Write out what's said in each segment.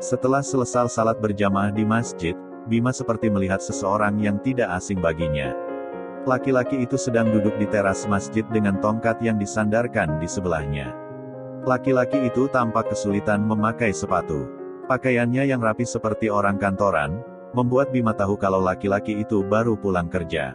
Setelah selesai salat berjamaah di masjid, Bima seperti melihat seseorang yang tidak asing baginya. Laki-laki itu sedang duduk di teras masjid dengan tongkat yang disandarkan di sebelahnya. Laki-laki itu tampak kesulitan memakai sepatu. Pakaiannya yang rapi seperti orang kantoran, membuat Bima tahu kalau laki-laki itu baru pulang kerja.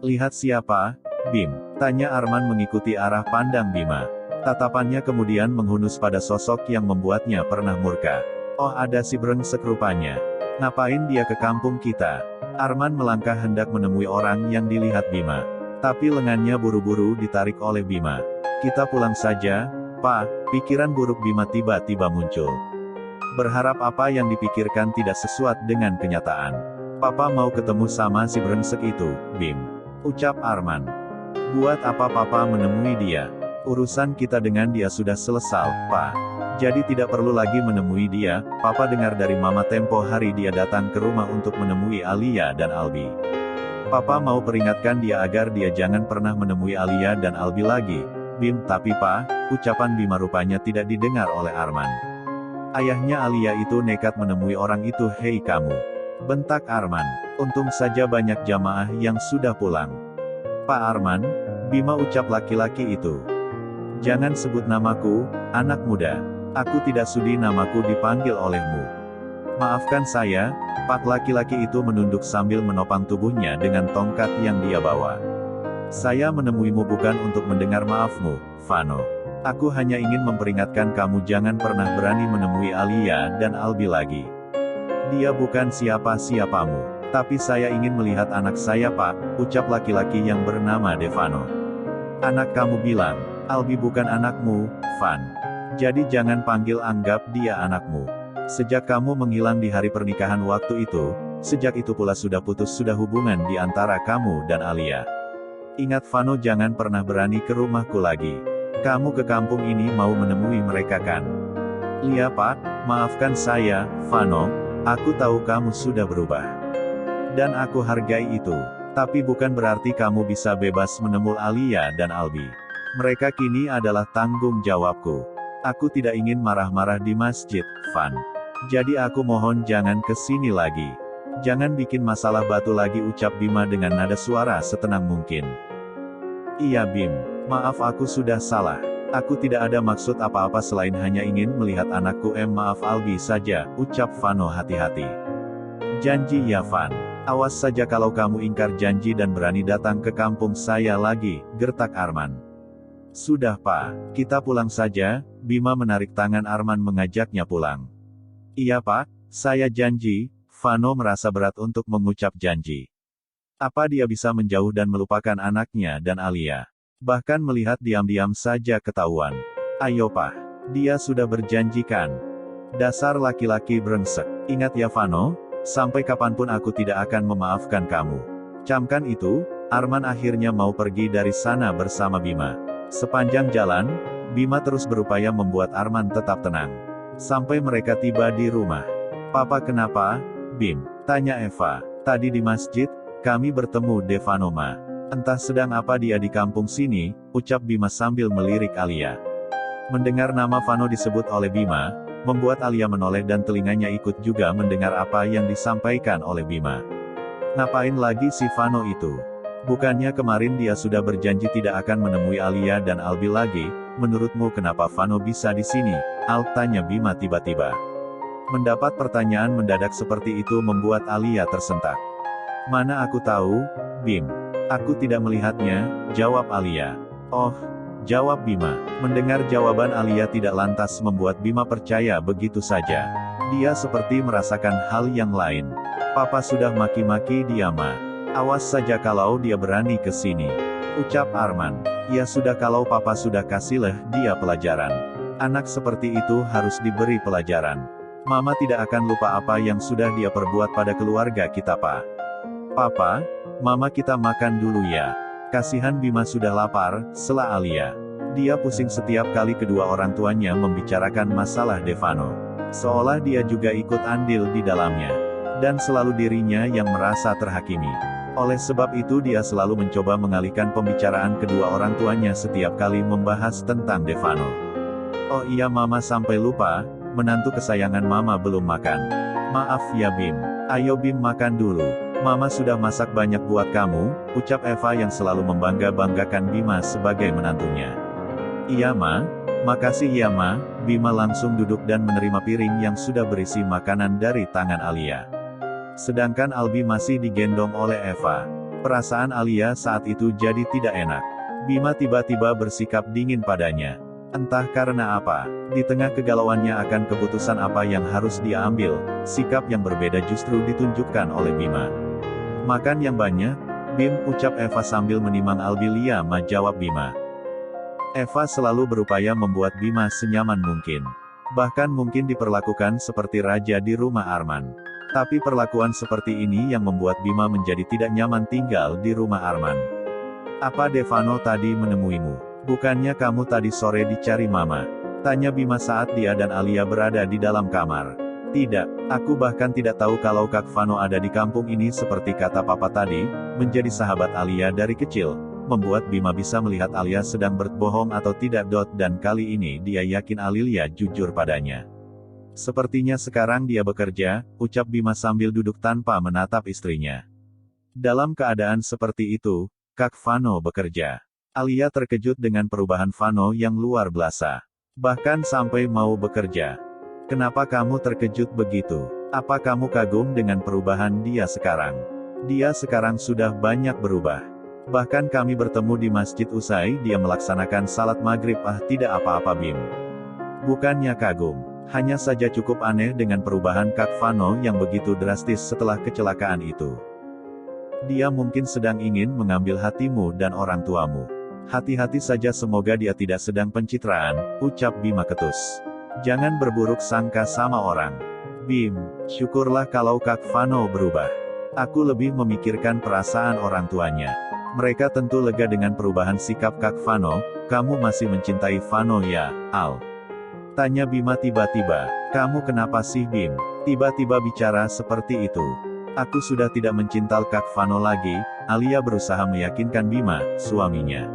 "Lihat siapa, Bim?" tanya Arman mengikuti arah pandang Bima. Tatapannya kemudian menghunus pada sosok yang membuatnya pernah murka. "Oh, ada si brengsek rupanya. Ngapain dia ke kampung kita?" Arman melangkah hendak menemui orang yang dilihat Bima. Tapi lengannya buru-buru ditarik oleh Bima. "Kita pulang saja, Pak." Pikiran buruk Bima tiba-tiba muncul. Berharap apa yang dipikirkan tidak sesuai dengan kenyataan. "Papa mau ketemu sama si brengsek itu, Bim," ucap Arman. "Buat apa Papa menemui dia? Urusan kita dengan dia sudah selesai, Pak. Jadi tidak perlu lagi menemui dia." "Papa dengar dari Mama tempo hari dia datang ke rumah untuk menemui Alia dan Albi. Papa mau peringatkan dia agar dia jangan pernah menemui Alia dan Albi lagi, Bim." "Tapi Pak," ucapan Bima rupanya tidak didengar oleh Arman. "Ayahnya Alia itu nekat menemui orang itu." "Hei kamu!" bentak Arman. "Untung saja banyak jamaah yang sudah pulang." "Pak Arman," Bima ucap laki-laki itu. "Jangan sebut namaku, anak muda. Aku tidak sudi namaku dipanggil olehmu." "Maafkan saya, Pak." Laki-laki itu menunduk sambil menopang tubuhnya dengan tongkat yang dia bawa. "Saya menemuimu bukan untuk mendengar maafmu, Vano. Aku hanya ingin memperingatkan kamu jangan pernah berani menemui Alia dan Albi lagi. Dia bukan siapa-siapamu. Tapi saya ingin melihat anak saya Pak," ucap laki-laki yang bernama Devano. "Anak kamu bilang, Albi bukan anakmu, Van. Jadi jangan anggap dia anakmu. Sejak kamu menghilang di hari pernikahan waktu itu, sejak itu pula sudah hubungan di antara kamu dan Alia. Ingat Vano, jangan pernah berani ke rumahku lagi. Kamu ke kampung ini mau menemui mereka kan?" "Lia Pak, maafkan saya, Vano. Aku tahu kamu sudah berubah. Dan aku hargai itu. Tapi bukan berarti kamu bisa bebas menemui Alia dan Albi. Mereka kini adalah tanggung jawabku. Aku tidak ingin marah-marah di masjid, Van. Jadi aku mohon jangan ke sini lagi. Jangan bikin masalah batu lagi," ucap Bima dengan nada suara setenang mungkin. "Iya Bim, maaf aku sudah salah. Aku tidak ada maksud apa-apa selain hanya ingin melihat anakku." "Maaf Albi saja," ucap Vano hati-hati. "Janji ya Van. Awas saja kalau kamu ingkar janji dan berani datang ke kampung saya lagi," gertak Arman. "Sudah Pak, kita pulang saja." Bima menarik tangan Arman mengajaknya pulang. "Iya Pak, saya janji." Vano merasa berat untuk mengucap janji. Apa dia bisa menjauh dan melupakan anaknya dan Alia? Bahkan melihat diam-diam saja ketahuan. "Ayo Pak, dia sudah berjanjikan." "Dasar laki-laki brengsek. Ingat ya Vano, sampai kapanpun aku tidak akan memaafkan kamu." Camkan itu, Arman akhirnya mau pergi dari sana bersama Bima. Sepanjang jalan, Bima terus berupaya membuat Arman tetap tenang. Sampai mereka tiba di rumah. "Papa kenapa, Bim?" tanya Eva. "Tadi di masjid, kami bertemu Devano Ma. Entah sedang apa dia di kampung sini," ucap Bima sambil melirik Alia. Mendengar nama Vano disebut oleh Bima, membuat Alia menoleh dan telinganya ikut juga mendengar apa yang disampaikan oleh Bima. "Ngapain lagi si Vano itu? Bukannya kemarin dia sudah berjanji tidak akan menemui Alia dan Albi lagi? Menurutmu kenapa Vano bisa di sini, Al?" tanya Bima tiba-tiba. Mendapat pertanyaan mendadak seperti itu membuat Alia tersentak. "Mana aku tahu, Bim. Aku tidak melihatnya," jawab Alia. "Oh," jawab Bima. Mendengar jawaban Alia tidak lantas membuat Bima percaya begitu saja. Dia seperti merasakan hal yang lain. "Papa sudah maki-maki dia Ma. Awas saja kalau dia berani ke sini," ucap Arman. "Ya sudah, kalau Papa sudah kasihlah dia pelajaran. Anak seperti itu harus diberi pelajaran. Mama tidak akan lupa apa yang sudah dia perbuat pada keluarga kita Pak." "Papa, Mama kita makan dulu ya. Kasihan Bima sudah lapar," sela Alia. Dia pusing setiap kali kedua orang tuanya membicarakan masalah Devano. Seolah dia juga ikut andil di dalamnya. Dan selalu dirinya yang merasa terhakimi. Oleh sebab itu dia selalu mencoba mengalihkan pembicaraan kedua orang tuanya setiap kali membahas tentang Devano. "Oh iya Mama sampai lupa, menantu kesayangan Mama belum makan. Maaf ya Bim. Ayo Bim makan dulu. Mama sudah masak banyak buat kamu, ucap Eva yang selalu membangga-banggakan Bima sebagai menantunya. Iya Ma, makasih ya Ma. Bima langsung duduk dan menerima piring yang sudah berisi makanan dari tangan Alia. Sedangkan Albi masih digendong oleh Eva. Perasaan Alia saat itu jadi tidak enak. Bima tiba-tiba bersikap dingin padanya. Entah karena apa, di tengah kegalauannya akan keputusan apa yang harus dia ambil, sikap yang berbeda justru ditunjukkan oleh Bima. Makan yang banyak, Bim, ucap Eva sambil menimang Albi. Lia Ma, jawab Bima. Eva selalu berupaya membuat Bima senyaman mungkin. Bahkan mungkin diperlakukan seperti raja di rumah Arman. Tapi perlakuan seperti ini yang membuat Bima menjadi tidak nyaman tinggal di rumah Arman. Apa Devano tadi menemuimu? Bukannya kamu tadi sore dicari Mama? Tanya Bima saat dia dan Alia berada di dalam kamar. Tidak, aku bahkan tidak tahu kalau Kak Vano ada di kampung ini seperti kata Papa tadi, menjadi sahabat Alia dari kecil, membuat Bima bisa melihat Alia sedang berbohong atau tidak. Dan kali ini dia yakin Alia jujur padanya. Sepertinya sekarang dia bekerja, ucap Bima sambil duduk tanpa menatap istrinya. Dalam keadaan seperti itu, Kak Vano bekerja. Alia terkejut dengan perubahan Vano yang luar biasa. Bahkan sampai mau bekerja. Kenapa kamu terkejut begitu? Apa kamu kagum dengan perubahan dia sekarang? Dia sekarang sudah banyak berubah. Bahkan kami bertemu di masjid usai dia melaksanakan salat maghrib. Tidak apa-apa Bim. Bukannya kagum. Hanya saja cukup aneh dengan perubahan Kak Vano yang begitu drastis setelah kecelakaan itu. Dia mungkin sedang ingin mengambil hatimu dan orang tuamu. Hati-hati saja, semoga dia tidak sedang pencitraan, ucap Bima ketus. Jangan berburuk sangka sama orang. Bim, syukurlah kalau Kak Vano berubah. Aku lebih memikirkan perasaan orang tuanya. Mereka tentu lega dengan perubahan sikap Kak Vano. Kamu masih mencintai Vano ya, Al? Tanya Bima tiba-tiba. Kamu kenapa sih Bim? Tiba-tiba bicara seperti itu. Aku sudah tidak mencintai Kak Vano lagi, Alia berusaha meyakinkan Bima, suaminya.